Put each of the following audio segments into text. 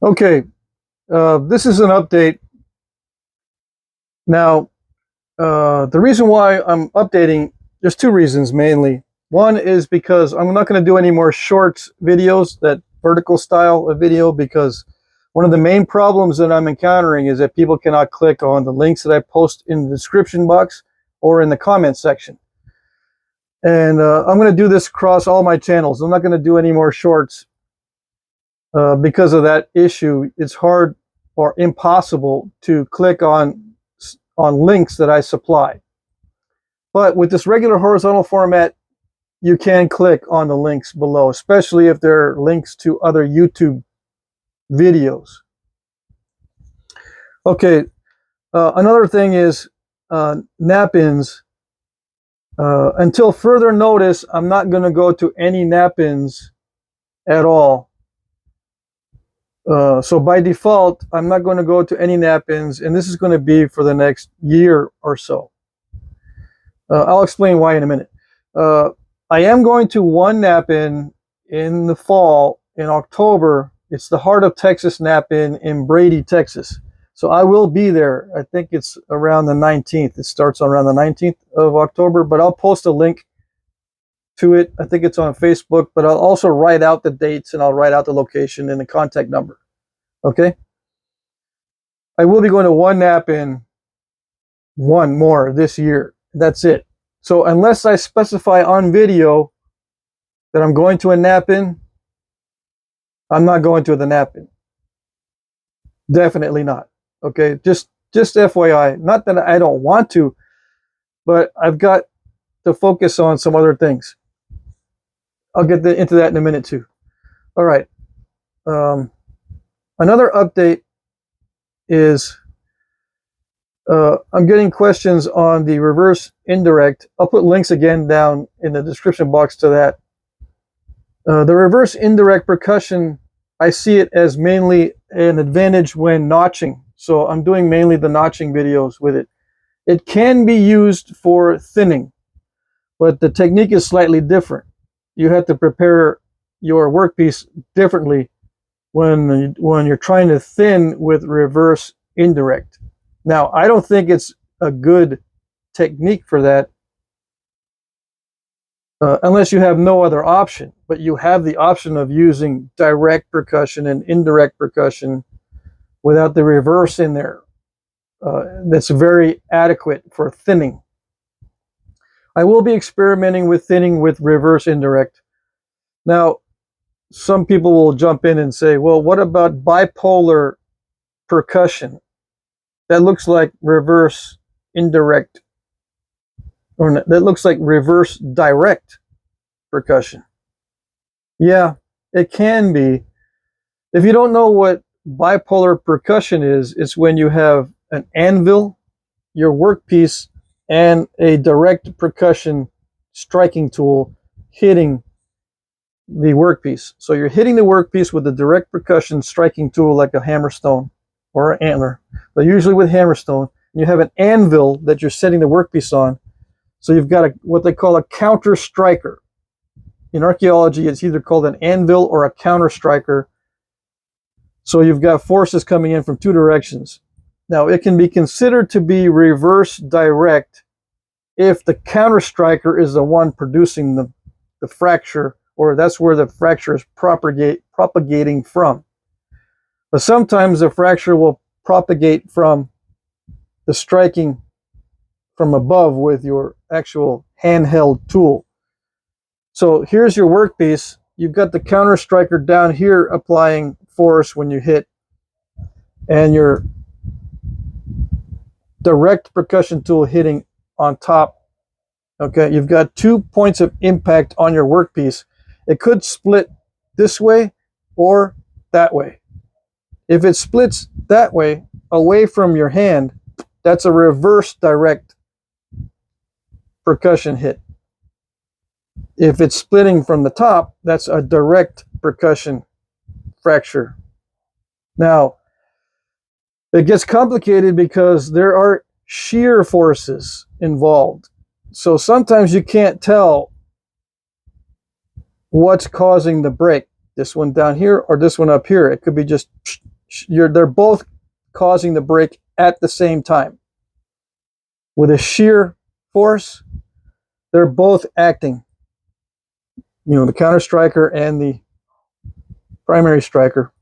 Okay, this is an update. Now, the reason why I'm updating, there's two reasons mainly. One is because I'm not going to do any more short videos, that vertical style of video, because one of the main problems that I'm encountering is that people cannot click on the links that I post in the description box or in the comment section. And I'm going to do this across all my channels. I'm not going to do any more shorts because of that issue. It's hard or impossible to click on links that I supply. But with this regular horizontal format, you can click on the links below, especially if they're links to other YouTube videos. Okay, another thing is Knap-ins. Until further notice, I'm not going to go to any Knap-ins at all. So by default, I'm not going to go to any Knap-ins, and this is going to be for the next year or so. I'll explain why in a minute. I am going to one Knap-in in the fall, in October. It's the Heart of Texas Knap-in in Brady, Texas. So I will be there. I think it's around the 19th. It starts around the 19th of October, but I'll post a link to it. I think it's on Facebook, but I'll also write out the dates, and I'll write out the location and the contact number. Okay? I will be going to one Knap-in, one more this year. That's it. So unless I specify on video that I'm going to a Knap-in, I'm not going to the Knap-in. Definitely not. Okay, just FYI. Not that I don't want to, but I've got to focus on some other things. I'll get into that in a minute too. All right. Another update is I'm getting questions on the reverse indirect. I'll put links again down in the description box to that. The reverse indirect percussion, I see it as mainly an advantage when notching. So I'm doing mainly the notching videos with it. It can be used for thinning, but the technique is slightly different. You have to prepare your workpiece differently when you're trying to thin with reverse indirect. Now, I don't think it's a good technique for that unless you have no other option, but you have the option of using direct percussion and indirect percussion without the reverse in there. That's very adequate for thinning. I will be experimenting with thinning with reverse indirect. Now, some people will jump in and say, well, what about bipolar percussion? That looks like reverse indirect, or that looks like reverse direct percussion. Yeah, it can be. If you don't know what bipolar percussion is, it's when you have an anvil, your workpiece, and a direct percussion striking tool hitting the workpiece. So you're hitting the workpiece with a direct percussion striking tool like a hammerstone or an antler, but usually with hammerstone. You have an anvil that you're setting the workpiece on. So you've got what they call a counter striker. In archaeology, it's either called an anvil or a counter striker. So you've got forces coming in from two directions. Now, it can be considered to be reverse direct if the counter striker is the one producing the fracture, or that's where the fracture is propagating from. But sometimes the fracture will propagate from the striking from above with your actual handheld tool. So here's your workpiece. You've got the counter striker down here applying force when you hit, and your direct percussion tool hitting on top. Okay, you've got 2 points of impact on your workpiece. It could split this way or that way. If it splits that way, away from your hand, that's a reverse direct percussion hit. If it's splitting from the top, that's a direct percussion fracture. Now, it gets complicated because there are shear forces involved. So sometimes you can't tell what's causing the break. this one down here or this one up here. It could be just, they're both causing the break at the same time. With a shear force, they're both acting. You know, the counter striker and the primary striker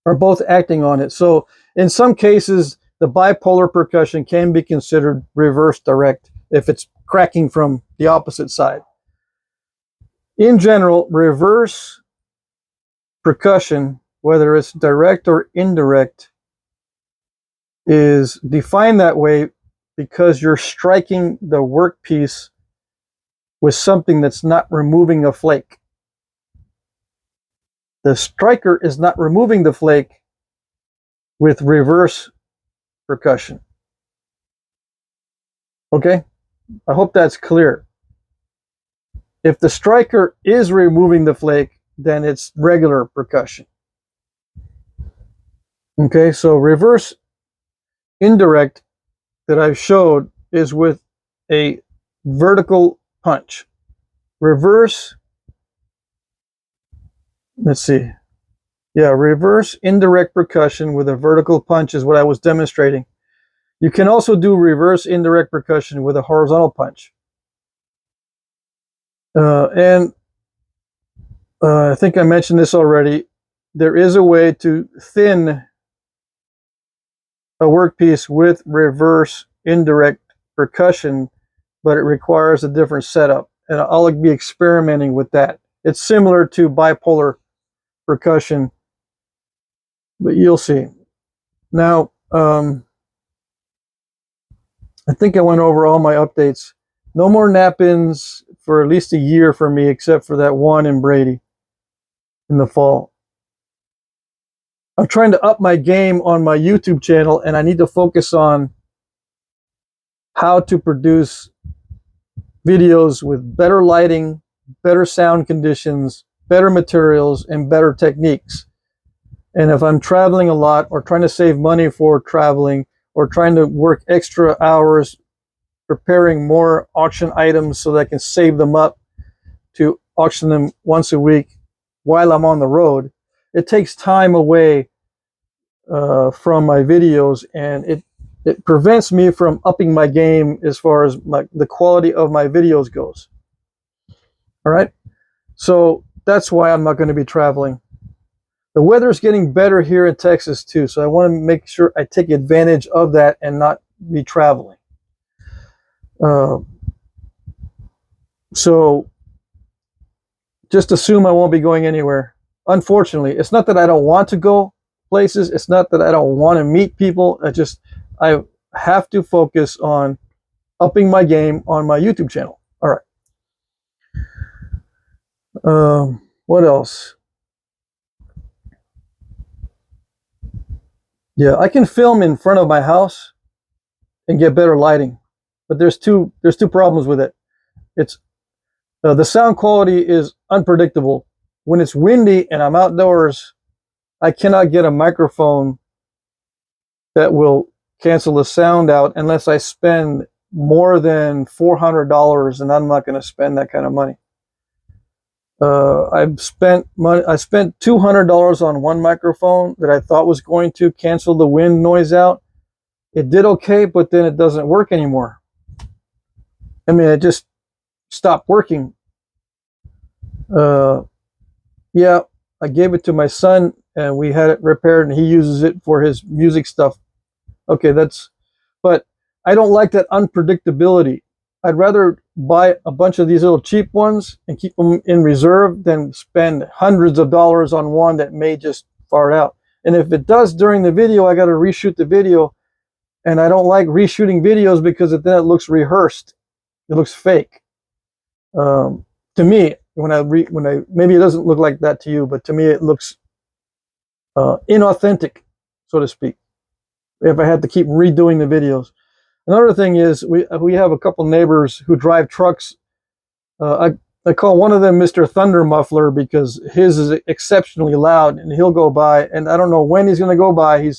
are both acting on it. So in some cases, the bipolar percussion can be considered reverse direct if it's cracking from the opposite side. In general, reverse percussion, whether it's direct or indirect, is defined that way because you're striking the workpiece with something that's not removing a flake. The striker is not removing the flake with reverse percussion. Okay? I hope that's clear. If the striker is removing the flake, then it's regular percussion. Okay, so reverse indirect that I've showed is with a vertical punch. Reverse, let's see. Yeah, reverse indirect percussion with a vertical punch is what I was demonstrating. You can also do reverse indirect percussion with a horizontal punch. I think I mentioned this already. There is a way to thin a workpiece with reverse indirect percussion, but it requires a different setup. And I'll be experimenting with that. It's similar to bipolar percussion, but you'll see. Now, I think I went over all my updates. No more Knap-ins for at least a year for me, except for that one in Brady in the fall. I'm trying to up my game on my YouTube channel, and I need to focus on how to produce videos with better lighting, better sound conditions, better materials, and better techniques. And if I'm traveling a lot or trying to save money for traveling or trying to work extra hours preparing more auction items so that I can save them up to auction them once a week while I'm on the road, it takes time away from my videos, and it prevents me from upping my game as far as the quality of my videos goes. All right, so that's why I'm not going to be traveling. The weather's getting better here in Texas too, so I want to make sure I take advantage of that and not be traveling. So just assume I won't be going anywhere. Unfortunately, it's not that I don't want to go places. It's not that I don't want to meet people. I have to focus on upping my game on my YouTube channel. All right. What else? Yeah, I can film in front of my house and get better lighting, but there's two problems with it. It's the sound quality is unpredictable. When it's windy and I'm outdoors, I cannot get a microphone that will cancel the sound out unless I spend more than $400, and I'm not going to spend that kind of money. I spent $200 on one microphone that I thought was going to cancel the wind noise out. It did okay, but then it doesn't work anymore. I mean, it just stopped working. Yeah, I gave it to my son, and we had it repaired, and he uses it for his music stuff. Okay, but I don't like that unpredictability. I'd rather buy a bunch of these little cheap ones and keep them in reserve than spend hundreds of dollars on one that may just fart out. And if it does during the video, I got to reshoot the video, and I don't like reshooting videos because then it looks rehearsed. It looks fake. To me, maybe it doesn't look like that to you, but to me it looks inauthentic, so to speak, if I had to keep redoing the videos. Another thing is we have a couple neighbors who drive trucks. I call one of them Mr. Thunder Muffler because his is exceptionally loud, and he'll go by, and I don't know when he's going to go by.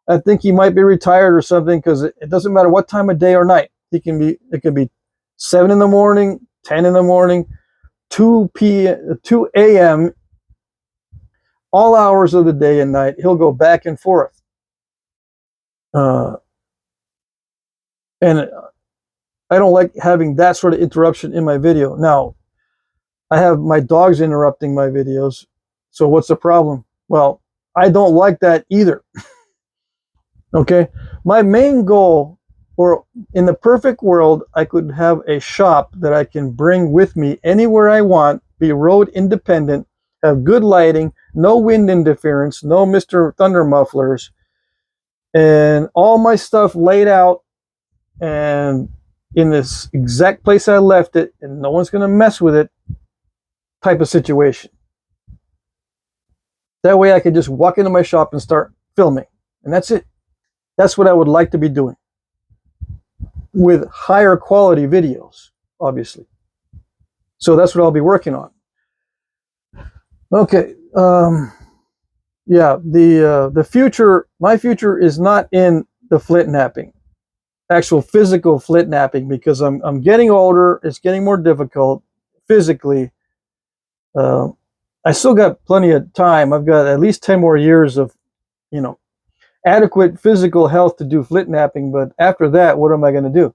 I think he might be retired or something, because it doesn't matter what time of day or night. It can be 7 in the morning, 10 in the morning, 2 a.m. all hours of the day and night. He'll go back and forth. And I don't like having that sort of interruption in my video. Now, I have my dogs interrupting my videos. So what's the problem? Well, I don't like that either. Okay. My main goal, or in the perfect world, I could have a shop that I can bring with me anywhere I want, be road independent, have good lighting, no wind interference, no Mr. Thunder mufflers, and all my stuff laid out and in this exact place I left it, and no one's going to mess with it type of situation. That way I could just walk into my shop and start filming, and that's it. That's what I would like to be doing with higher quality videos, obviously. So that's what I'll be working on. Okay. Yeah, the future, my future is not in the Flintknapping, actual physical Flintknapping, because I'm getting older. It's getting more difficult physically. I still got plenty of time. I've got at least 10 more years of, adequate physical health to do Flintknapping. But after that, what am I going to do?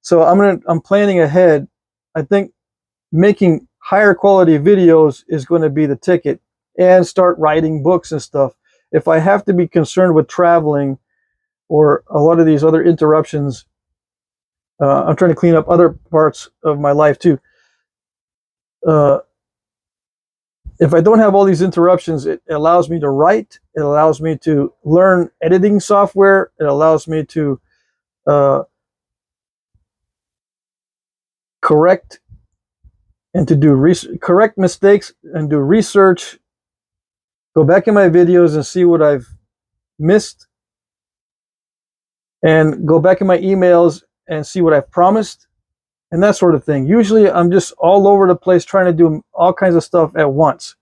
So I'm planning ahead. I think making higher quality videos is going to be the ticket, and start writing books and stuff. If I have to be concerned with traveling or a lot of these other interruptions, I'm trying to clean up other parts of my life too. If I don't have all these interruptions, it allows me to write. It allows me to learn editing software. It allows me to correct and to do correct mistakes and do research. Go back in my videos and see what I've missed, and go back in my emails and see what I've promised, and that sort of thing. Usually I'm just all over the place trying to do all kinds of stuff at once,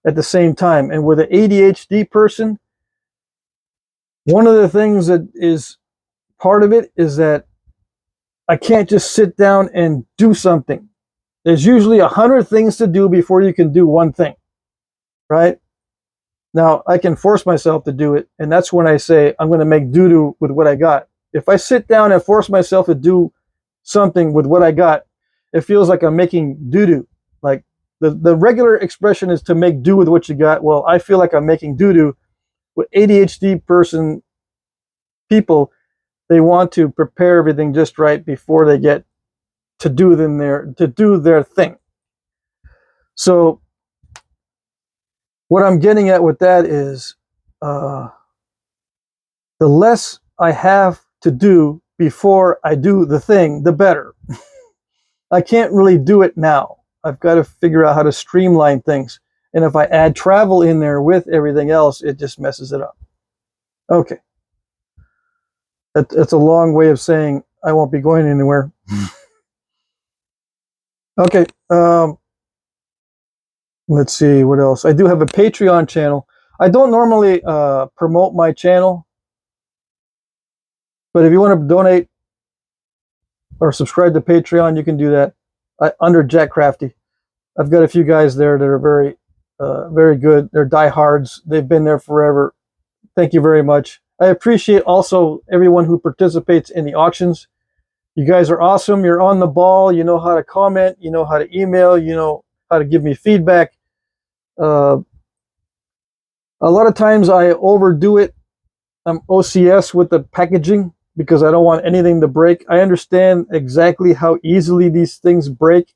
at the same time. And with an ADHD person, one of the things that is part of it is that I can't just sit down and do something. There's usually 100 things to do before you can do one thing, right? Now, I can force myself to do it, and that's when I say I'm going to make doo-doo with what I got. If I sit down and force myself to do something with what I got, it feels like I'm making doo-doo. Like the regular expression is to make do with what you got. Well, I feel like I'm making doo-doo. With ADHD people, they want to prepare everything just right before they get to do their thing. So what I'm getting at with that is the less I have to do before I do the thing, the better. I can't really do it now. I've got to figure out how to streamline things. And if I add travel in there with everything else, it just messes it up. Okay. That's a long way of saying I won't be going anywhere. Okay. Let's see what else. I do have a Patreon channel. I don't normally promote my channel, but if you want to donate or subscribe to Patreon, you can do that under Jack Crafty. I've got a few guys there that are very good. They're diehards. They've been there forever. Thank you very much. I appreciate also everyone who participates in the auctions. You guys are awesome. You're on the ball. You know how to comment. You know how to email. You know how to give me feedback. A lot of times I overdo it. I'm OCS with the packaging because I don't want anything to break. I understand exactly how easily these things break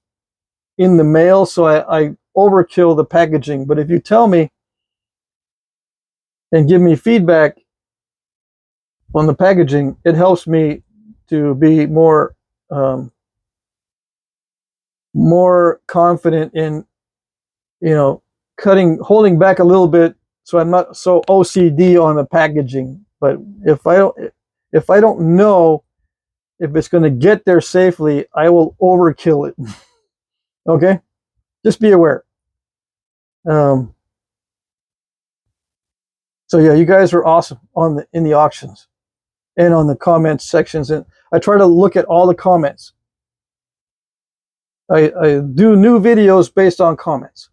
in the mail, so I overkill the packaging. But if you tell me and give me feedback on the packaging, it helps me to be more confident in, holding back a little bit, so I'm not so OCD on the packaging. But if I don't know if it's going to get there safely, I will overkill it. Okay, just be aware. So yeah, you guys are awesome in the auctions and on the comments sections, and I try to look at all the comments. I do new videos based on comments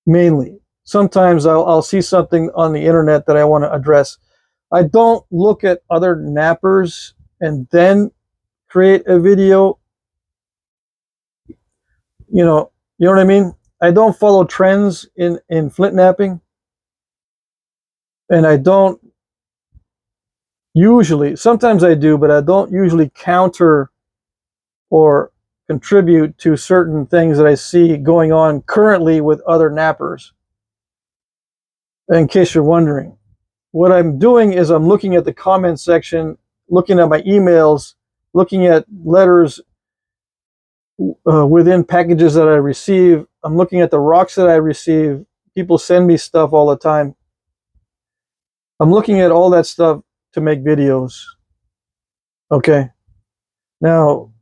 mainly. sometimes I'll see something on the internet that I want to address. I don't look at other nappers and then create a video. You know what I mean? I don't follow trends in flint napping, and I don't usually, sometimes I do, but I don't usually counter or contribute to certain things that I see going on currently with other nappers. In case you're wondering, what I'm doing is I'm looking at the comment section, looking at my emails, looking at letters within packages that I receive. I'm looking at the rocks that I receive. People send me stuff all the time. I'm looking at all that stuff to make videos. Okay. Now,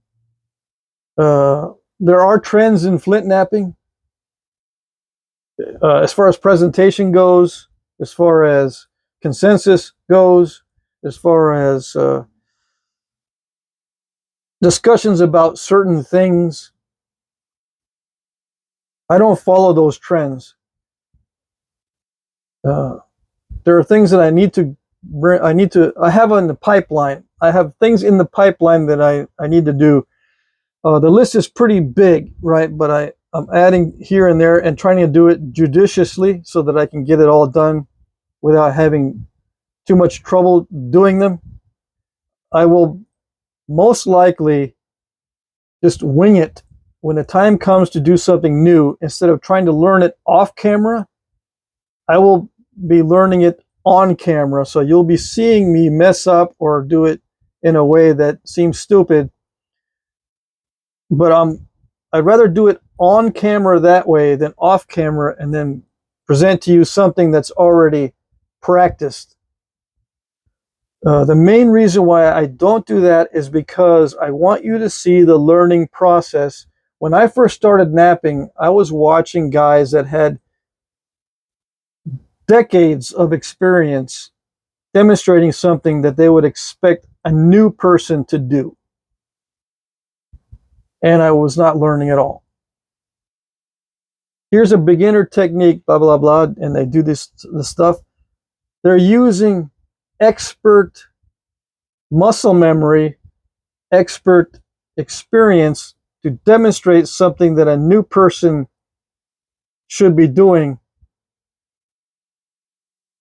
there are trends in flint napping. As far as presentation goes, as far as consensus goes, as far as discussions about certain things, I don't follow those trends. There are things that I need to bring, I have in the pipeline. I have things in the pipeline that I need to do. The list is pretty big, right? But I'm adding here and there and trying to do it judiciously so that I can get it all done without having too much trouble doing them. I will most likely just wing it when the time comes to do something new. Instead of trying to learn it off camera, I will be learning it on camera. So you'll be seeing me mess up or do it in a way that seems stupid. But I'd rather do it on camera that way than off camera and then present to you something that's already practiced. The main reason why I don't do that is because I want you to see the learning process. When I first started napping, I was watching guys that had decades of experience demonstrating something that they would expect a new person to do. And I was not learning at all. Here's a beginner technique, blah, blah, blah, and they do this stuff. They're using expert muscle memory, expert experience to demonstrate something that a new person should be doing.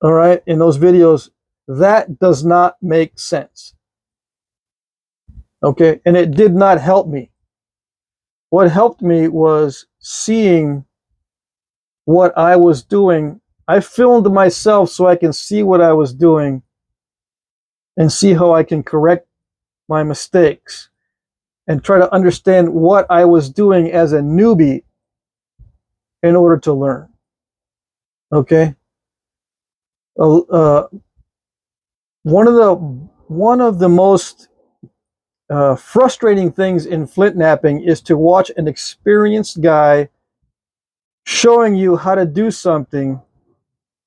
All right, in those videos, that does not make sense. Okay, and it did not help me. What helped me was seeing what I was doing. I filmed myself so I can see what I was doing and see how I can correct my mistakes and try to understand what I was doing as a newbie in order to learn. Okay. One of the most frustrating things in flint napping is to watch an experienced guy showing you how to do something,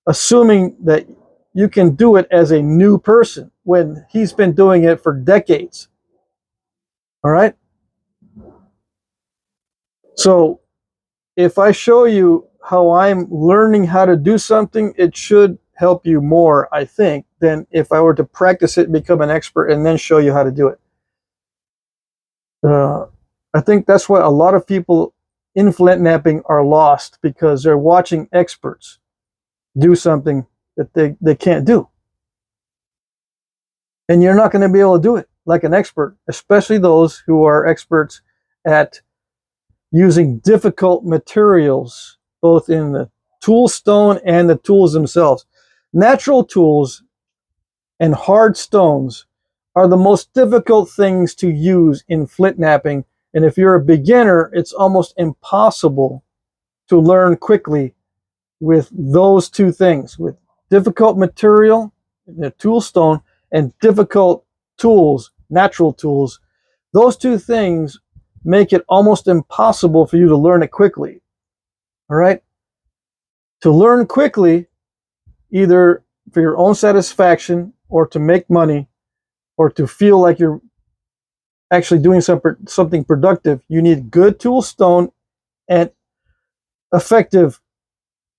assuming that you can do it as a new person when he's been doing it for decades. All right. So if I show you how I'm learning how to do something, it should help you more, I think, than if I were to practice it, become an expert, and then show you how to do it. I think that's why a lot of people in flint napping are lost, because they're watching experts do something that they can't do. And you're not going to be able to do it like an expert, especially those who are experts at using difficult materials, both in the tool stone and the tools themselves. Natural tools and hard stones are the most difficult things to use in flint napping. And if you're a beginner, it's almost impossible to learn quickly with those two things, with difficult material, the tool stone, and difficult tools, natural tools. Those two things make it almost impossible for you to learn it quickly. All right? To learn quickly, either for your own satisfaction or to make money or to feel like you're actually doing something productive, you need good tool stone and effective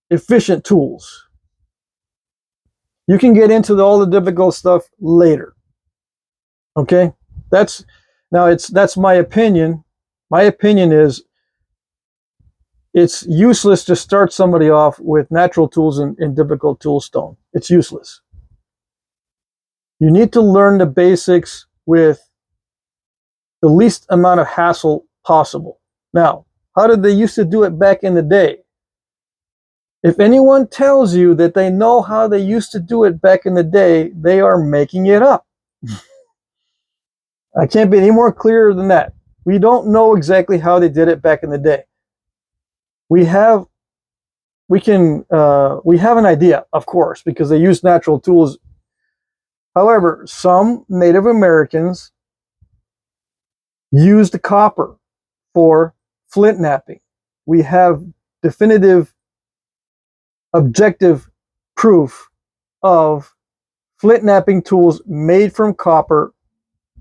efficient tools. You can get into all the difficult stuff later. Okay? That's my opinion. My opinion is it's useless to start somebody off with natural tools in difficult toolstone. It's useless. You need to learn the basics with the least amount of hassle possible. Now, how did they used to do it back in the day? If anyone tells you that they know how they used to do it back in the day, they are making it up. I can't be any more clear than that. We don't know exactly how they did it back in the day. We have an idea, of course, because they use natural tools. However, some Native Americans used copper for Flintknapping. We have definitive, objective proof of Flintknapping tools made from copper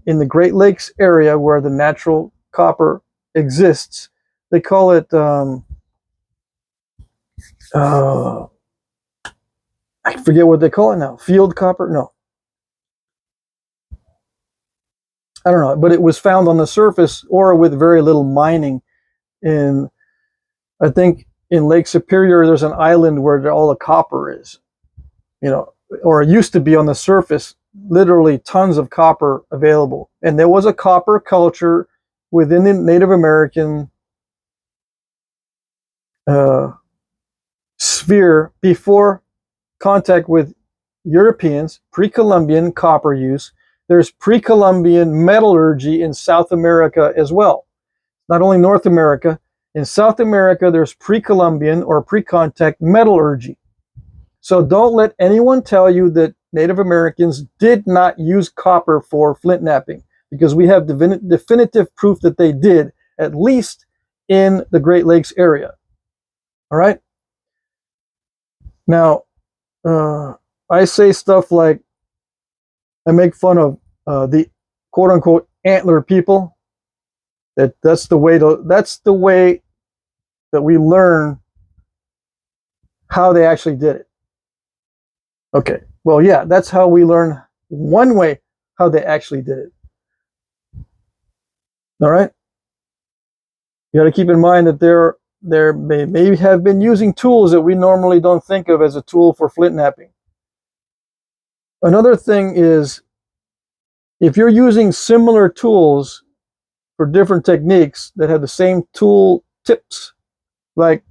in the Great Lakes area where the natural copper exists. They call it I forget what they call it now. Field copper? No. I don't know, but it was found on the surface or with very little mining in, I think in Lake Superior, there's an island where all the copper is, or it used to be on the surface, literally tons of copper available. And there was a copper culture within the Native American sphere before contact with Europeans, pre-Columbian copper use. There's pre-Columbian metallurgy in South America as well. Not only North America. In South America, there's pre-Columbian or pre-contact metallurgy. So don't let anyone tell you that Native Americans did not use copper for Flintknapping, because we have definitive proof that they did, at least in the Great Lakes area. All right? Now, I say stuff like, I make fun of the quote-unquote antler people. That's the way that we learn how they actually did it. Okay, well, yeah, that's how we learn one way how they actually did it. All right? You got to keep in mind that there may have been using tools that we normally don't think of as a tool for Flintknapping. Another thing is, if you're using similar tools for different techniques that have the same tool tips, like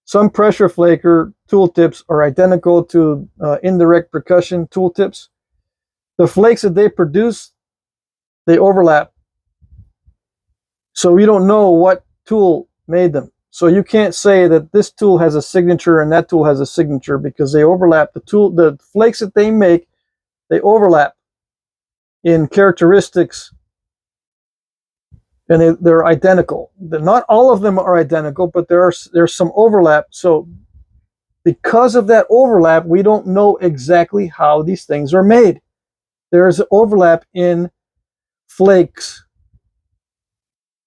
some pressure flaker tool tips are identical to indirect percussion tool tips, the flakes that they produce, they overlap. So you don't know what tool made them. So you can't say that this tool has a signature and that tool has a signature, because they overlap. The flakes that they make, they overlap in characteristics, and they're identical. Not all of them are identical, but there's some overlap. So because of that overlap, we don't know exactly how these things are made. There's overlap in flakes.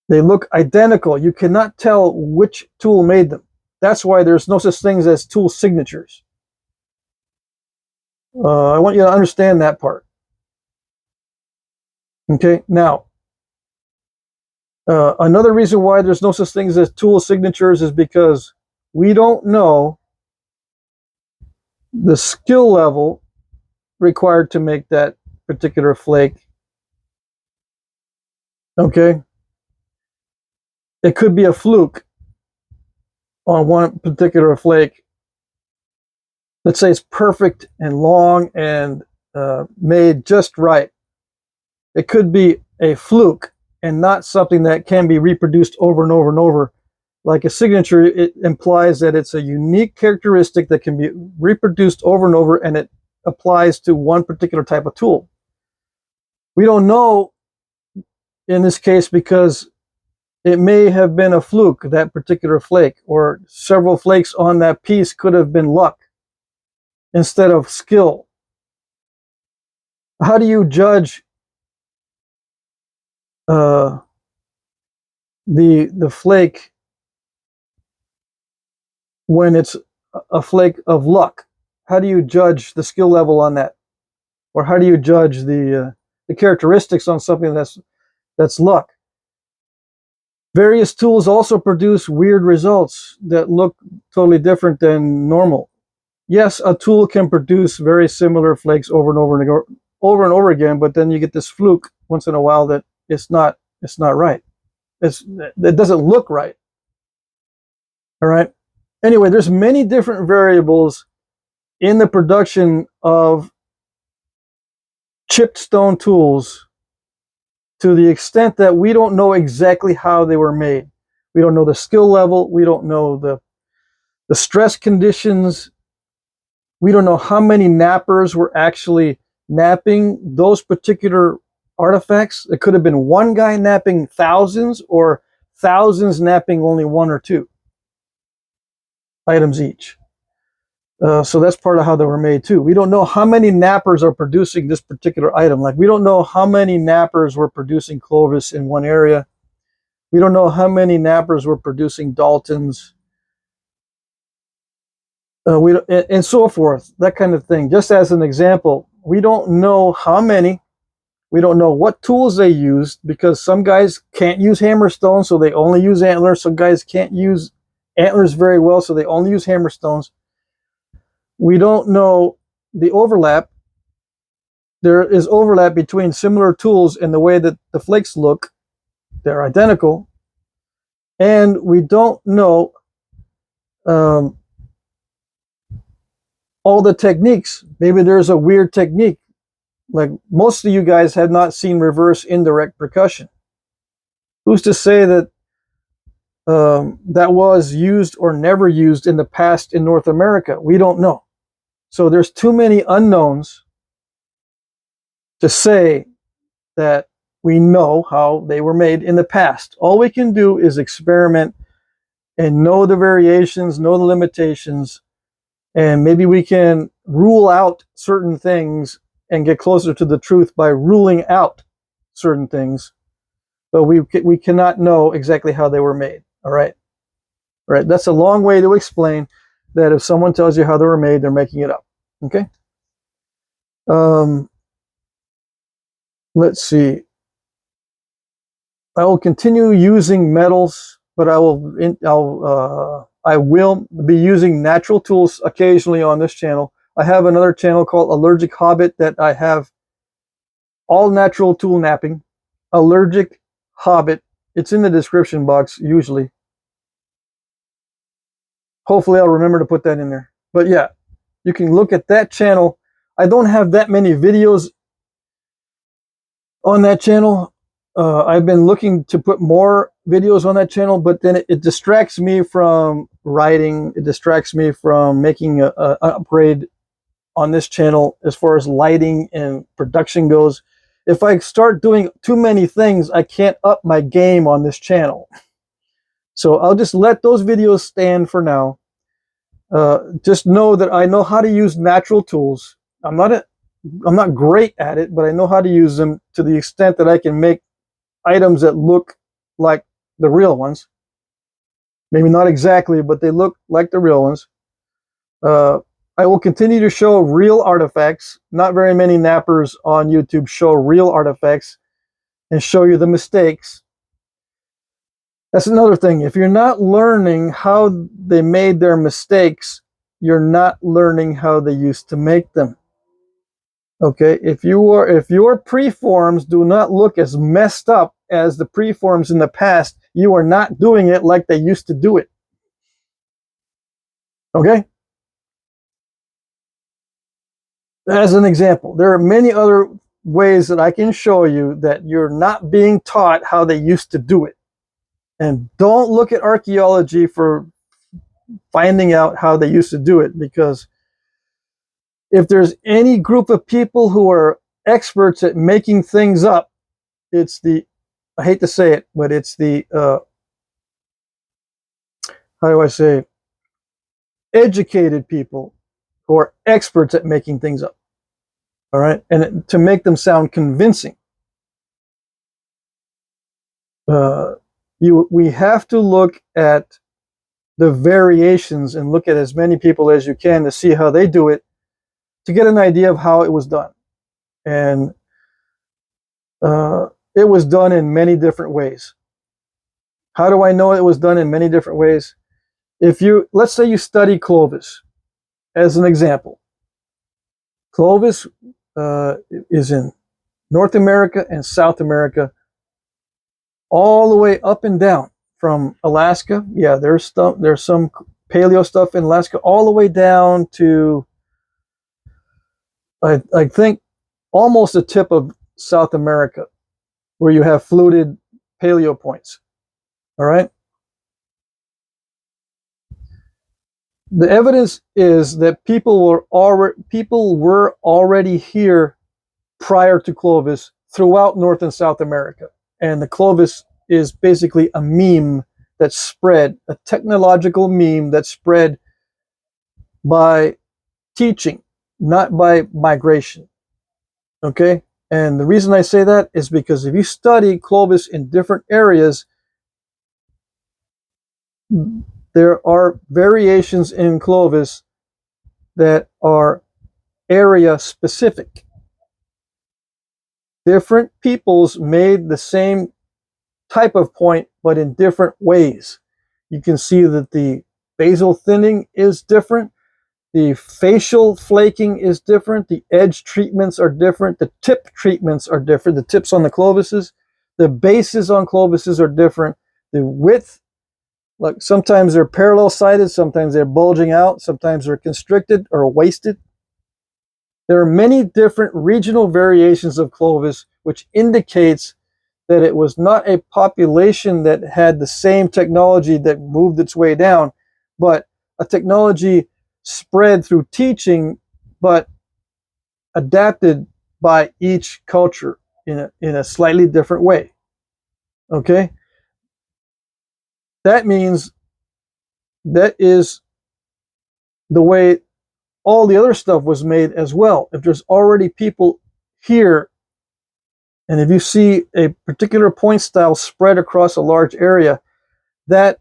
They look identical. You cannot tell which tool made them. That's why there's no such things as tool signatures. I want you to understand that part. Okay, now, another reason why there's no such things as tool signatures is because we don't know the skill level required to make that particular flake. Okay? It could be a fluke on one particular flake. Let's say it's perfect and long and made just right. It could be a fluke and not something that can be reproduced over and over and over. Like a signature, it implies that it's a unique characteristic that can be reproduced over and over, and it applies to one particular type of tool. We don't know in this case because it may have been a fluke, that particular flake, or several flakes on that piece could have been luck instead of skill. How do you judge the flake when it's a flake of luck? How do you judge the skill level on that? Or how do you judge the characteristics on something that's luck? Various tools also produce weird results that look totally different than normal. Yes, a tool can produce very similar flakes over and over again, but then you get this fluke once in a while that it's not right. It doesn't look right. All right. Anyway, there's many different variables in the production of chipped stone tools, to the extent that we don't know exactly how they were made. We don't know the skill level. We don't know the stress conditions. We don't know how many knappers were actually knapping those particular artifacts. It could have been one guy knapping thousands, or thousands knapping only one or two items each. So that's part of how they were made too. We don't know how many knappers are producing this particular item. Like, we don't know how many knappers were producing Clovis in one area. We don't know how many knappers were producing Daltons. And so forth, that kind of thing. Just as an example, we don't know how many. We don't know what tools they used, because some guys can't use hammerstones, so they only use antlers. Some guys can't use antlers very well, so they only use hammerstones. We don't know the overlap. There is overlap between similar tools in the way that the flakes look. They're identical. And we don't know all the techniques. Maybe there's a weird technique. Like, most of you guys have not seen reverse indirect percussion. Who's to say that that was used or never used in the past in North America? We don't know. So there's too many unknowns to say that we know how they were made in the past. All we can do is experiment and know the variations, know the limitations, and maybe we can rule out certain things and get closer to the truth by ruling out certain things. But we cannot know exactly how they were made. All right? All right, that's a long way to explain that if someone tells you how they were made, they're making it up. Okay? Let's see. I will continue using metals, but I will be using natural tools occasionally on this channel. I have another channel called Allergic Hobbit that I have all natural tool knapping. Allergic Hobbit. It's in the description box usually. Hopefully I'll remember to put that in there. But yeah, you can look at that channel. I don't have that many videos on that channel. I've been looking to put more videos on that channel, but then it distracts me from writing. It distracts me from making an upgrade on this channel as far as lighting and production goes. If I start doing too many things, I can't up my game on this channel. So I'll just let those videos stand for now. Just know that I know how to use natural tools. I'm not great at it, but I know how to use them to the extent that I can make items that look like the real ones. Maybe not exactly, but they look like the real ones. I will continue to show real artifacts. Not very many knappers on YouTube show real artifacts and show you the mistakes. That's another thing. If you're not learning how they made their mistakes, you're not learning how they used to make them. Okay, if your preforms do not look as messed up as the preforms in the past, you are not doing it like they used to do it. Okay? As an example, there are many other ways that I can show you that you're not being taught how they used to do it. And don't look at archaeology for finding out how they used to do it, because if there's any group of people who are experts at making things up, it's the, I hate to say it, but it's the, how do I say, educated people who are experts at making things up. All right? And to make them sound convincing. We have to look at the variations and look at as many people as you can to see how they do it, to get an idea of how it was done. And it was done in many different ways. How do I know it was done in many different ways? If you, let's say you study Clovis as an example. Clovis is in North America and South America, all the way up and down from Alaska. Yeah, there's some paleo stuff in Alaska, all the way down to I think almost the tip of South America, where you have fluted paleo points. All right. The evidence is that people were already here prior to Clovis throughout North and South America. And the Clovis is basically a meme that spread, a technological meme that spread by teaching, not by migration. Okay? And the reason I say that is because if you study Clovis in different areas, there are variations in Clovis that are area specific. Different peoples made the same type of point, but in different ways. You can see that the basal thinning is different. The facial flaking is different. The edge treatments are different. The tip treatments are different. The tips on the Clovises, the bases on Clovises are different. The width, like sometimes they're parallel sided, sometimes they're bulging out, sometimes they're constricted or wasted. There are many different regional variations of Clovis, which indicates that it was not a population that had the same technology that moved its way down, but a technology spread through teaching, but adapted by each culture in a slightly different way. Okay? That means that is the way all the other stuff was made as well. If there's already people here, and if you see a particular point style spread across a large area, that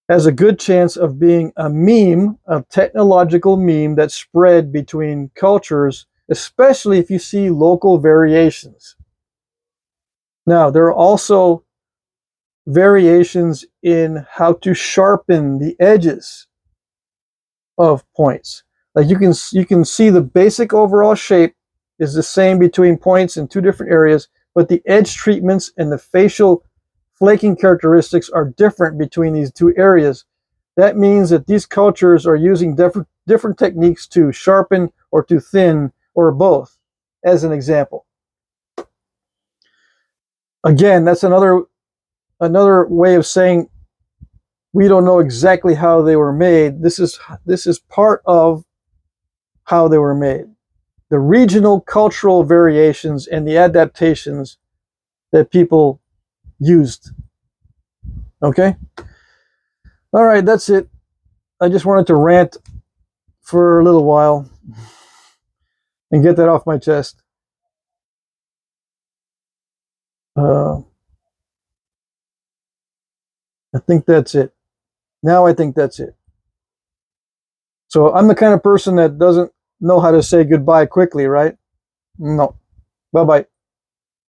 has a good chance of being a meme, a technological meme that spread between cultures, especially if you see local variations. Now, there are also variations in how to sharpen the edges of points. Like you can see the basic overall shape is the same between points in two different areas, but the edge treatments and the facial flaking characteristics are different between these two areas. That means that these cultures are using different techniques to sharpen or to thin or both, as an example. Again, that's another way of saying we don't know exactly how they were made. This is part of how they were made. The regional cultural variations and the adaptations that people used. Okay? All right, that's it. I just wanted to rant for a little while and get that off my chest. I think that's it. Now I think that's it. So I'm the kind of person that doesn't know how to say goodbye quickly, right? No. Bye-bye.